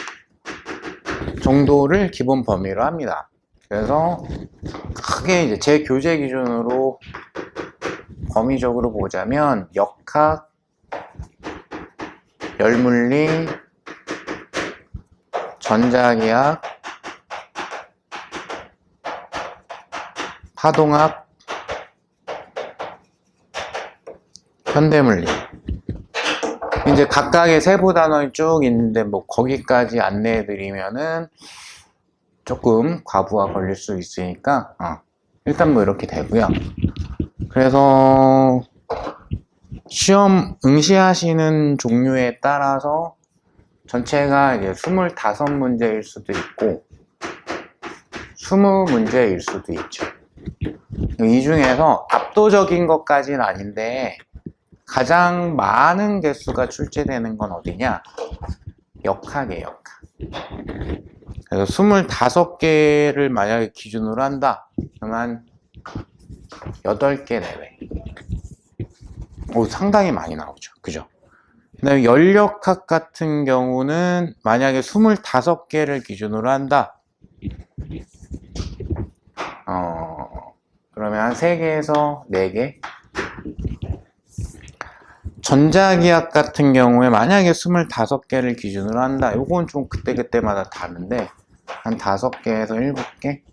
[SPEAKER 1] 정도를 기본 범위로 합니다. 그래서 크게 이제 제 교재 기준으로 범위적으로 보자면 역학, 열물리, 전자기학, 파동학, 현대물리. 이제 각각의 세부 단원이 쭉 있는데 뭐 거기까지 안내해 드리면은 조금 과부하 걸릴 수 있으니까 일단 뭐 이렇게 되고요. 그래서 시험 응시하시는 종류에 따라서 전체가 이제 25문제일 수도 있고 20문제일 수도 있죠. 이 중에서 압도적인 것까지는 아닌데 가장 많은 개수가 출제되는 건 어디냐? 역학이에요, 역학. 그래서 25개를 만약에 기준으로 한다. 그러면 8개 내외. 상당히 많이 나오죠. 그죠? 그 다음에 열역학 같은 경우는 만약에 25개를 기준으로 한다. 그러면 한 3개에서 4개. 전자기학 같은 경우에 만약에 25개를 기준으로 한다. 요건 좀 그때그때마다 다른데 한 5개에서 7개?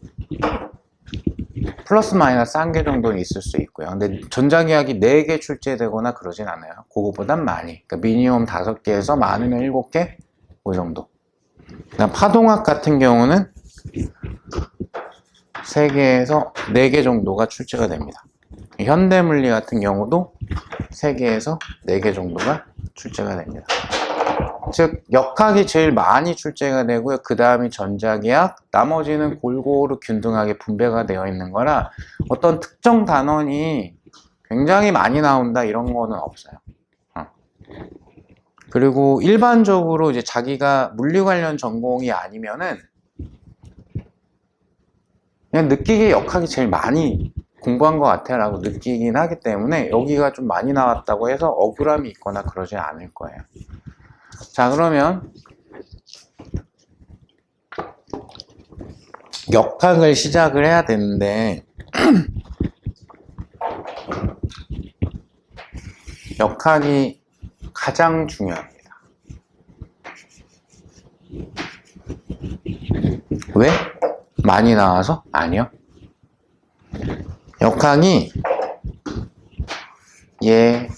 [SPEAKER 1] 플러스 마이너스 1개 정도는 있을 수 있고요. 근데 전자기학이 4개 출제되거나 그러진 않아요. 그거보단 많이. 그러니까 미니멈 5개에서 많으면 7개? 그 정도. 그다음 파동학 같은 경우는 3개에서 4개 정도가 출제가 됩니다. 현대물리 같은 경우도 3개에서 4개 정도가 출제가 됩니다. 즉 역학이 제일 많이 출제가 되고요. 그 다음이 전자기학, 나머지는 골고루 균등하게 분배가 되어 있는 거라 어떤 특정 단원이 굉장히 많이 나온다 이런 거는 없어요. 그리고 일반적으로 이제 자기가 물리 관련 전공이 아니면은 그냥 느끼기에 역학이 제일 많이 공부한 것 같아 라고 느끼긴 하기 때문에 여기가 좀 많이 나왔다고 해서 억울함이 있거나 그러지 않을 거예요. 자, 그러면 역학을 시작을 해야 되는데 역학이 가장 중요합니다. 왜? 많이 나와서? 아니요. 역학이 예.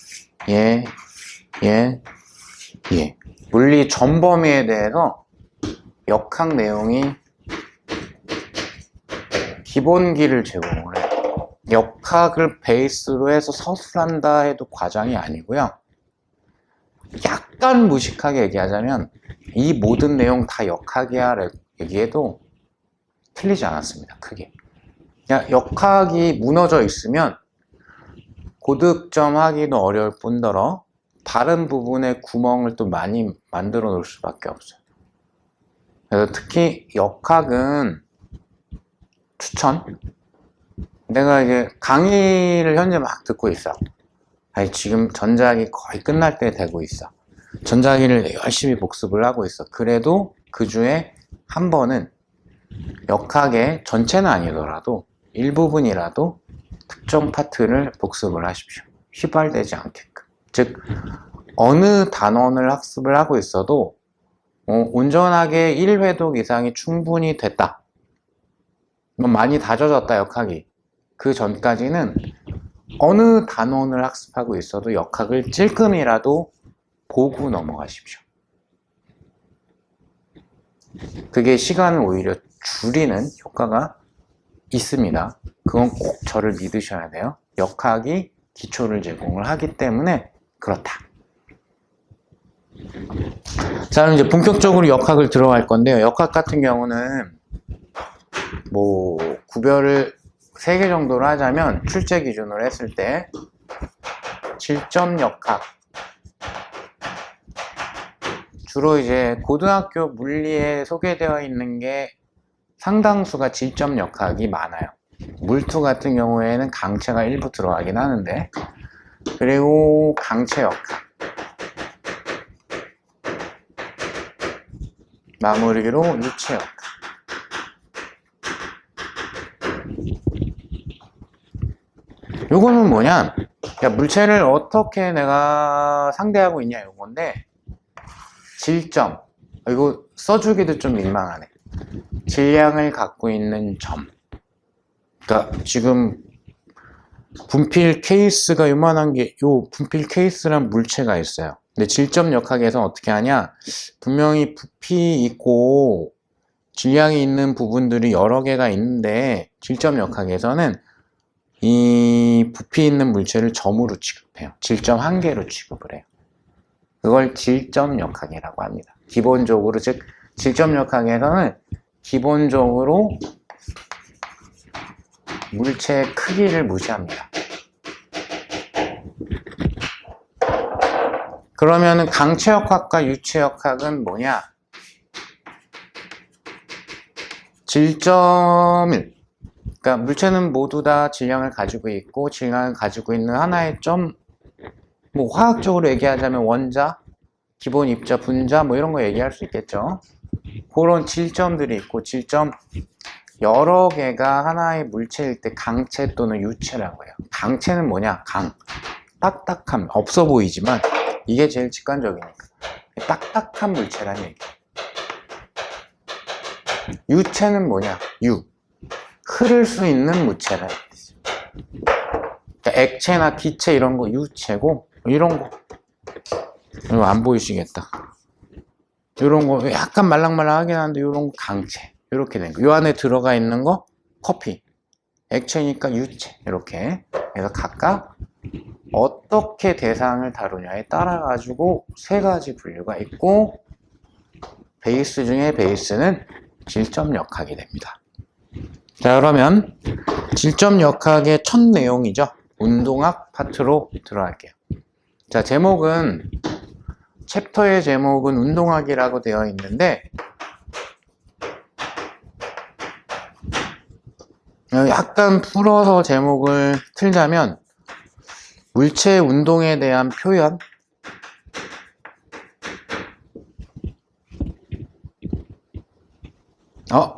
[SPEAKER 1] 물리 전 범위에 대해서 역학 내용이 기본기를 제공을 해요. 역학을 베이스로 해서 서술한다 해도 과장이 아니고요. 약간 무식하게 얘기하자면 이 모든 내용 다 역학이야 라고 얘기해도 틀리지 않았습니다. 크게. 그냥 역학이 무너져 있으면 고득점 하기도 어려울 뿐더러 다른 부분에 구멍을 또 많이 만들어 놓을 수밖에 없어요. 그래서 특히 역학은 추천. 내가 이제 강의를 현재 막 듣고 있어. 아니, 지금 전자기 거의 끝날 때 되고 있어. 전자기를 열심히 복습을 하고 있어. 그래도 그 중에 한 번은 역학의 전체는 아니더라도 일부분이라도 특정 파트를 복습을 하십시오. 휘발되지 않게끔. 즉 어느 단원을 학습을 하고 있어도 온전하게 1회독 이상이 충분히 됐다. 많이 다져졌다 역학이. 그 전까지는 어느 단원을 학습하고 있어도 역학을 찔끔이라도 보고 넘어가십시오. 그게 시간을 오히려 줄이는 효과가 있습니다. 그건 꼭 저를 믿으셔야 돼요. 역학이 기초를 제공을 하기 때문에 그렇다. 자, 그럼 이제 본격적으로 역학을 들어갈 건데요. 역학 같은 경우는 뭐 구별을 3개 정도로 하자면 출제 기준으로 했을 때 질점 역학, 주로 이제 고등학교 물리에 소개되어 있는 게 상당수가 질점 역학이 많아요. 물투 같은 경우에는 강체가 일부 들어가긴 하는데, 그리고 강체 역학, 마무리로 유체 역학. 요거는 뭐냐, 그러니까 물체를 어떻게 내가 상대하고 있냐 요건데, 질점, 이거 써주기도 좀 민망하네. 질량을 갖고 있는 점. 그러니까 지금 분필 케이스가 요만한 게, 요 분필 케이스란 물체가 있어요. 근데 질점 역학에서 어떻게 하냐, 분명히 부피 있고 질량이 있는 부분들이 여러 개가 있는데, 질점 역학에서는 이 부피 있는 물체를 점으로 취급해요. 질점 한 개로 취급을 해요. 그걸 질점 역학이라고 합니다. 기본적으로, 즉 질점 역학에서는 기본적으로 물체의 크기를 무시합니다. 그러면은 강체 역학과 유체 역학은 뭐냐? 질점을, 그러니까 물체는 모두 다 질량을 가지고 있고, 질량을 가지고 있는 하나의 점, 뭐 화학적으로 얘기하자면 원자, 기본 입자, 분자 뭐 이런 거 얘기할 수 있겠죠. 그런 질점들이 있고, 질점 여러 개가 하나의 물체일 때 강체 또는 유체라고 해요. 강체는 뭐냐? 강, 딱딱함, 없어 보이지만 이게 제일 직관적이니까 딱딱한 물체라는 얘기. 유체는 뭐냐? 흐를 수 있는 물체라는 얘기죠. 그러니까 액체나 기체 이런 거 유체고, 이런 거 이거 안 보이시겠다. 이런 거 약간 말랑말랑하긴 한데 이런 거 강체, 이렇게 된 거. 이 안에 들어가 있는 거 커피, 액체니까 유체. 이렇게 그래서 각각 어떻게 대상을 다루냐에 따라 가지고 3가지 분류가 있고, 베이스 중에 베이스는 질점 역학이 됩니다. 자, 그러면 질점 역학의 첫 내용이죠. 운동학 파트로 들어갈게요. 자, 제목은, 챕터의 제목은 운동학이라고 되어 있는데, 약간 풀어서 제목을 틀자면 물체 운동에 대한 표현,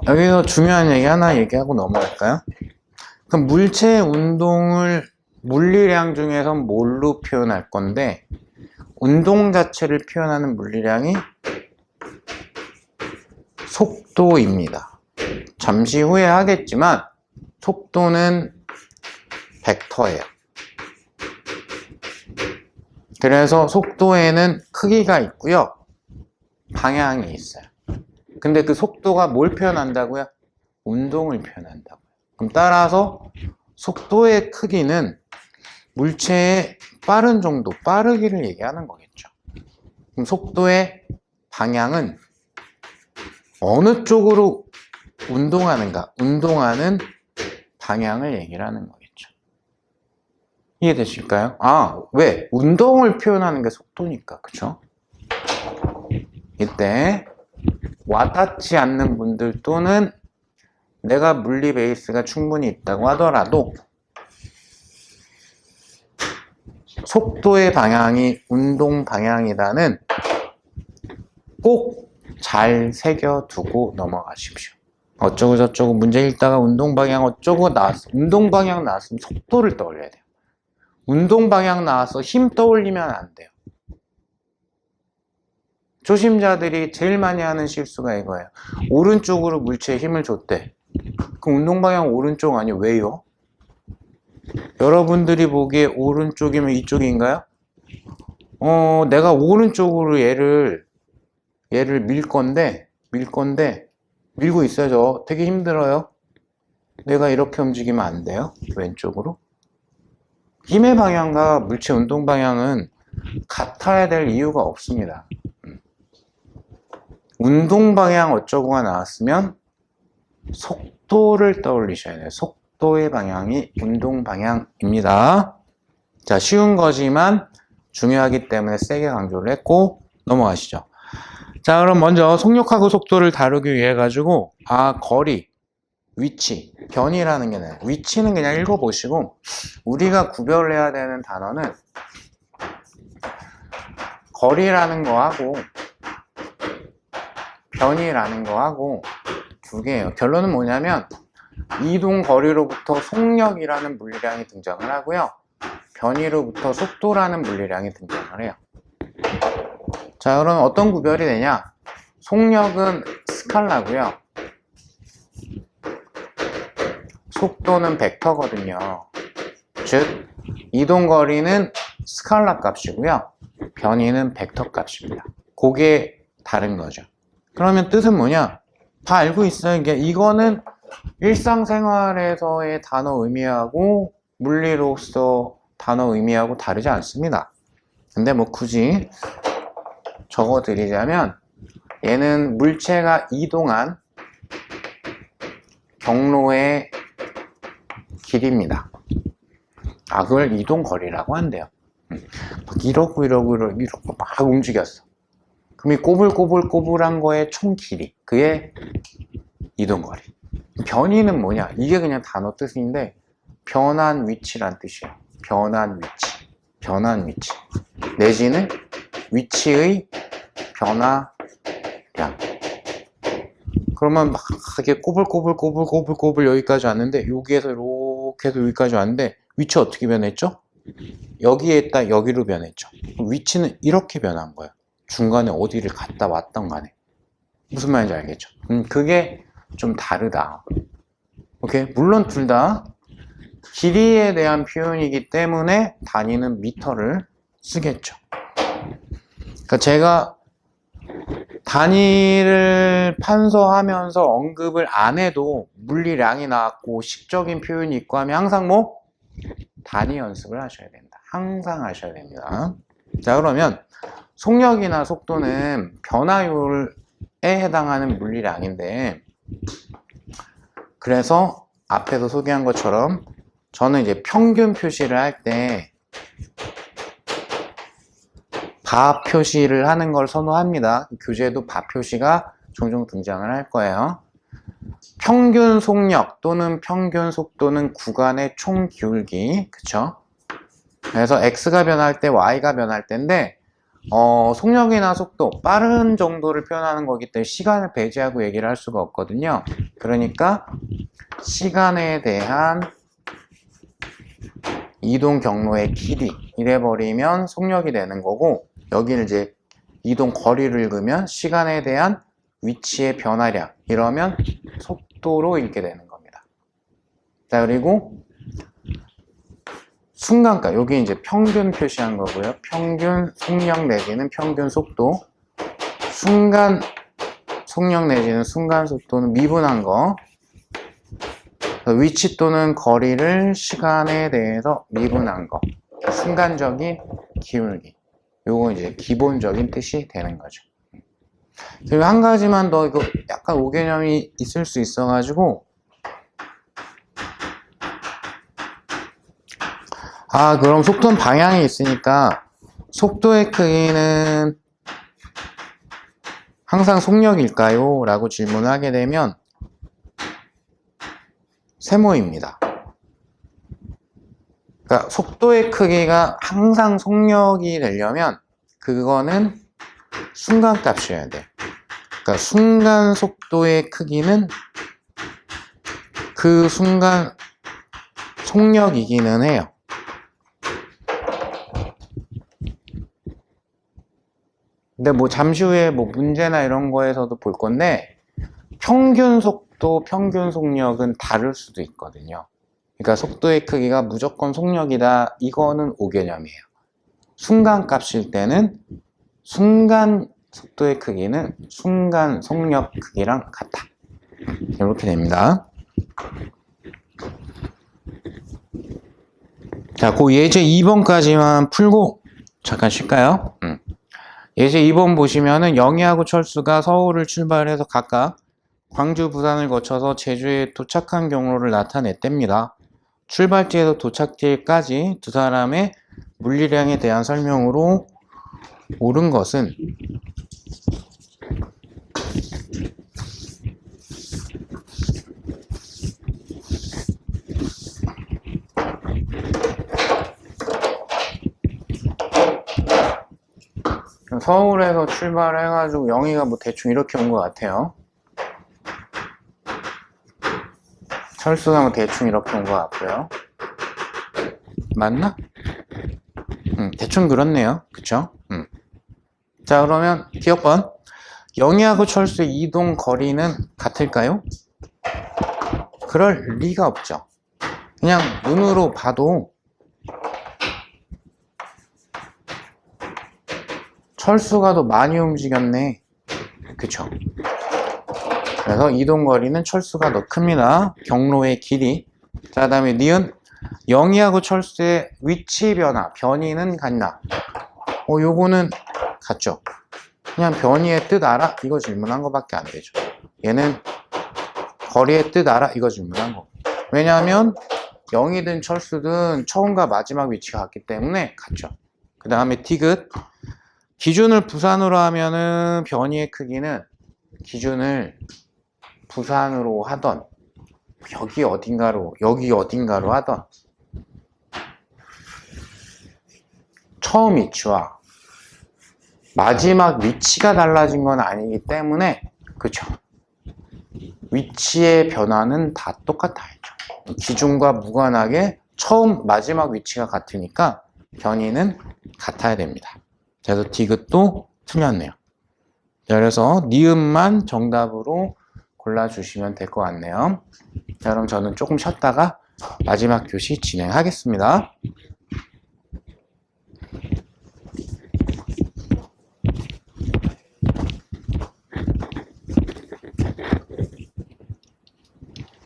[SPEAKER 1] 여기서 중요한 얘기 하나 얘기하고 넘어갈까요? 그럼 물체 운동을 물리량 중에서 뭘로 표현할 건데, 운동 자체를 표현하는 물리량이 속도입니다. 잠시 후에 하겠지만 속도는 벡터예요. 그래서 속도에는 크기가 있고요, 방향이 있어요. 근데 그 속도가 뭘 표현한다고요? 운동을 표현한다고요. 그럼 따라서 속도의 크기는 물체의 빠른 정도, 빠르기를 얘기하는 거겠죠. 그럼 속도의 방향은 어느 쪽으로 운동하는가, 운동하는 방향을 얘기를 하는 거겠죠. 이해되실까요? 왜? 운동을 표현하는 게 속도니까, 그쵸? 이때 와닿지 않는 분들, 또는 내가 물리 베이스가 충분히 있다고 하더라도 속도의 방향이 운동 방향이라는 꼭 잘 새겨두고 넘어가십시오. 어쩌고 저쩌고 문제 읽다가 운동 방향 어쩌고 나왔어. 운동 방향 나왔으면 속도를 떠올려야 돼요. 운동 방향 나와서 힘 떠올리면 안 돼요. 초심자들이 제일 많이 하는 실수가 이거예요. 오른쪽으로 물체에 힘을 줬대. 그럼 운동 방향 오른쪽 아니에요? 왜요? 여러분들이 보기에 오른쪽이면 이쪽인가요? 내가 오른쪽으로 얘를 밀고 있어야죠. 되게 힘들어요. 내가 이렇게 움직이면 안 돼요. 왼쪽으로. 힘의 방향과 물체 운동 방향은 같아야 될 이유가 없습니다. 운동 방향 어쩌고가 나왔으면 속도를 떠올리셔야 돼요. 속도의 방향이 운동 방향입니다. 자, 쉬운 거지만 중요하기 때문에 세게 강조를 했고 넘어가시죠. 자, 그럼 먼저 속력하고 속도를 다루기 위해 가지고 거리, 위치, 변이라는 게 나요. 위치는 그냥 읽어보시고 우리가 구별해야 되는 단어는 거리라는 거하고 변이라는 거하고 두 개예요. 결론은 뭐냐면 이동 거리로부터 속력이라는 물리량이 등장을 하고요. 변이로부터 속도라는 물리량이 등장을 해요. 자, 그럼 어떤 구별이 되냐? 속력은 스칼라고요. 속도는 벡터거든요. 즉, 이동거리는 스칼라 값이고요. 변이는 벡터 값입니다. 그게 다른 거죠. 그러면 뜻은 뭐냐? 다 알고 있어요. 이거는 일상생활에서의 단어 의미하고 물리로서 단어 의미하고 다르지 않습니다. 근데 뭐 굳이 적어 드리자면 얘는 물체가 이동한 경로의 길입니다. 그걸 이동거리라고 한대요. 이러고 막 움직였어. 그럼 이 꼬불꼬불한 거의 총 길이, 그의 이동거리. 변이는 뭐냐? 이게 그냥 단어 뜻인데 변한 위치란 뜻이에요. 변한 위치. 내지는 위치의 변화량. 그러면 막 이렇게 꼬불꼬불 여기까지 왔는데 여기에서 이렇게 해서 여기까지 왔는데 위치 어떻게 변했죠? 여기에 있다 여기로 변했죠. 위치는 이렇게 변한 거예요. 중간에 어디를 갔다 왔던 간에. 무슨 말인지 알겠죠? 그게 좀 다르다. 오케이? 물론 둘 다 길이에 대한 표현이기 때문에 단위는 미터를 쓰겠죠. 그러니까 제가 단위를 판서하면서 언급을 안 해도 물리량이 나왔고 식적인 표현이 있고 하면 항상 뭐? 단위 연습을 하셔야 된다. 항상 하셔야 됩니다. 자, 그러면 속력이나 속도는 변화율에 해당하는 물리량인데 그래서 앞에서 소개한 것처럼 저는 이제 평균 표시를 할 때 바 표시를 하는 걸 선호합니다. 교재에도 바 표시가 종종 등장을 할 거예요. 평균 속력 또는 평균 속도는 구간의 총 기울기, 그쵸? 그래서 x가 변할 때 y가 변할 때인데 속력이나 속도, 빠른 정도를 표현하는 거기 때문에 시간을 배제하고 얘기를 할 수가 없거든요. 그러니까 시간에 대한 이동 경로의 길이 이래버리면 속력이 되는 거고, 여기는 이제 이동 거리를 읽으면 시간에 대한 위치의 변화량 이러면 속도로 읽게 되는 겁니다. 자, 그리고 순간가, 여기 이제 평균 표시한 거고요. 평균 속력 내지는 평균 속도. 순간 속력 내지는 순간 속도는 미분한 거. 위치 또는 거리를 시간에 대해서 미분한 거. 순간적인 기울기. 요거 이제 기본적인 뜻이 되는 거죠. 그리고 한 가지만 더, 이거 약간 오개념이 있을 수 있어가지고, 그럼 속도는 방향이 있으니까 속도의 크기는 항상 속력일까요? 라고 질문을 하게 되면 세모입니다. 그러니까 속도의 크기가 항상 속력이 되려면 그거는 순간값이어야 돼. 그러니까 순간 속도의 크기는 그 순간 속력이기는 해요. 근데 뭐 잠시 후에 뭐 문제나 이런 거에서도 볼 건데 평균 속도, 평균 속력은 다를 수도 있거든요. 그러니까 속도의 크기가 무조건 속력이다. 이거는 오개념이에요. 순간 값일 때는 순간 속도의 크기는 순간 속력 크기랑 같다. 이렇게 됩니다. 자, 그 예제 2번까지만 풀고 잠깐 쉴까요? 예제 2번 보시면은 영희하고 철수가 서울을 출발해서 각각 광주, 부산을 거쳐서 제주에 도착한 경로를 나타냈답니다. 출발지에서 도착지까지 두 사람의 물리량에 대한 설명으로 옳은 것은 서울에서 출발해가지고 영희가 뭐 대충 이렇게 온 것 같아요. 철수가 뭐 대충 이렇게 온 것 같고요. 맞나? 대충 그렇네요. 그쵸? 자, 그러면 기억번. 영희하고 철수의 이동 거리는 같을까요? 그럴 리가 없죠. 그냥 눈으로 봐도 철수가 더 많이 움직였네. 그쵸? 그래서 이동 거리는 철수가 더 큽니다. 경로의 길이. 자, 그 다음에 니은 영희하고 철수의 위치 변화, 변이는 같나? 요거는 같죠. 그냥 변이의 뜻 알아? 이거 질문한 거밖에 안 되죠. 얘는 거리의 뜻 알아? 이거 질문한 거. 왜냐하면 영희든 철수든 처음과 마지막 위치가 같기 때문에 같죠. 그 다음에 디귿. 기준을 부산으로 하면은 변이의 크기는 기준을 부산으로 하던 여기 어딘가로 하던 처음 위치와 마지막 위치가 달라진 건 아니기 때문에 그쵸? 위치의 변화는 다 똑같아야죠. 기준과 무관하게 처음 마지막 위치가 같으니까 변이는 같아야 됩니다. 그래서 디귿도 틀렸네요. 그래서 니은만 정답으로 골라주시면 될 것 같네요. 자, 그럼 저는 조금 쉬었다가 마지막 교시 진행하겠습니다.